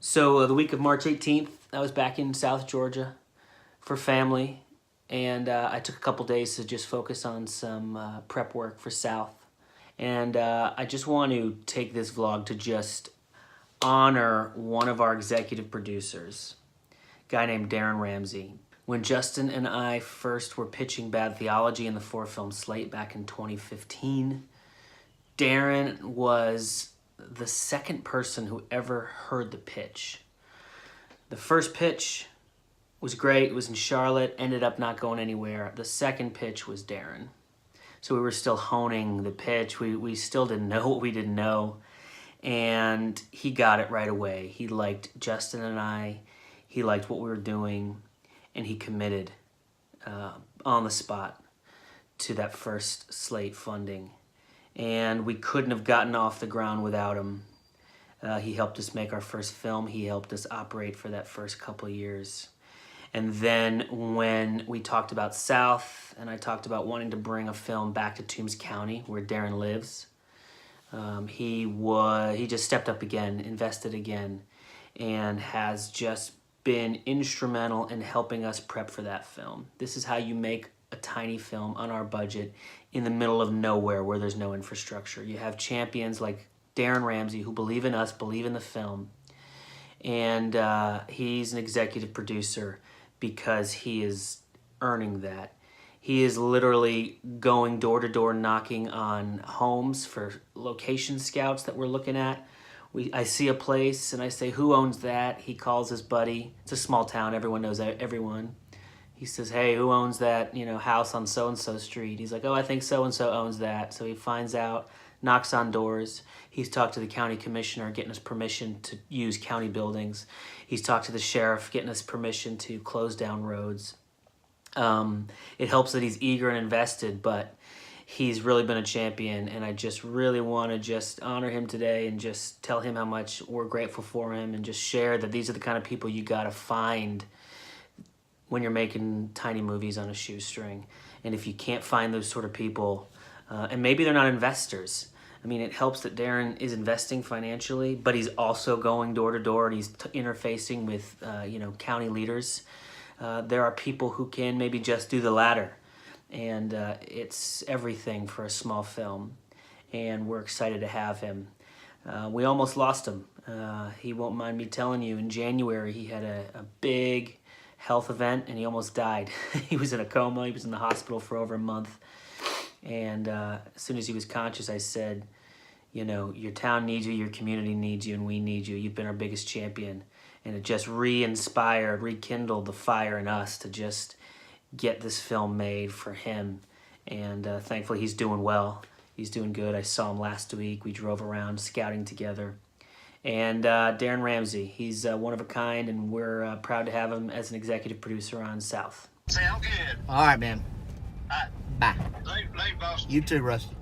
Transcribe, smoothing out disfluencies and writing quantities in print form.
So the week of March 18th, I was back in South Georgia for family, and I took a couple days to just focus on some prep work for South. And I just want to take this vlog to just honor one of our executive producers, a guy named Darrien Ramsey. When Justin and I first were pitching Bad Theology in the 4-film slate back in 2015, Darrien was the second person who ever heard the pitch. The first pitch was great. It was in Charlotte, ended up not going anywhere. The second pitch was Darrien. So we were still honing the pitch. We still didn't know what we didn't know. And he got it right away. He liked Justin and I. He liked what we were doing. And he committed on the spot to that first slate funding. And we couldn't have gotten off the ground without him. He helped us make our first film. He helped us operate for that first couple of years. And then when we talked about South, and I talked about wanting to bring a film back to Toombs County, where Darrien lives, he just stepped up again, invested again, and has just been instrumental in helping us prep for that film. This is how you make a tiny film on our budget in the middle of nowhere where there's no infrastructure. You have champions like Darrien Ramsey who believe in us, believe in the film, and he's an executive producer because he is earning that. He is literally going door to door knocking on homes for location scouts that we're looking at. I see a place and I say, who owns that? He calls his buddy. It's a small town, everyone knows everyone. He says, hey, who owns that, house on so-and-so street? He's like, oh, I think so-and-so owns that. So he finds out, knocks on doors. He's talked to the county commissioner, getting us permission to use county buildings. He's talked to the sheriff, getting us permission to close down roads. It helps that he's eager and invested, but he's really been a champion, and I just really want to just honor him today and just tell him how much we're grateful for him and just share that these are the kind of people you got to find when you're making tiny movies on a shoestring. And if you can't find those sort of people, and maybe they're not investors, I mean, it helps that Darrien is investing financially, but he's also going door to door and he's interfacing with, county leaders. There are people who can maybe just do the latter, and it's everything for a small film, and we're excited to have him. We almost lost him. He won't mind me telling you, in January he had a big health event and he almost died. He was in a coma. He was in the hospital for over a month. And as soon as he was conscious, I said, your town needs you, your community needs you, and we need you. You've been our biggest champion. And it just re-inspired, rekindled the fire in us to just get this film made for him. And thankfully he's doing well. He's doing good. I saw him last week. We drove around scouting together. And Darrien Ramsey, he's one of a kind, and we're proud to have him as an executive producer on South. Sound good. All right, man. All right. Bye. Later, boss. You too, Rusty.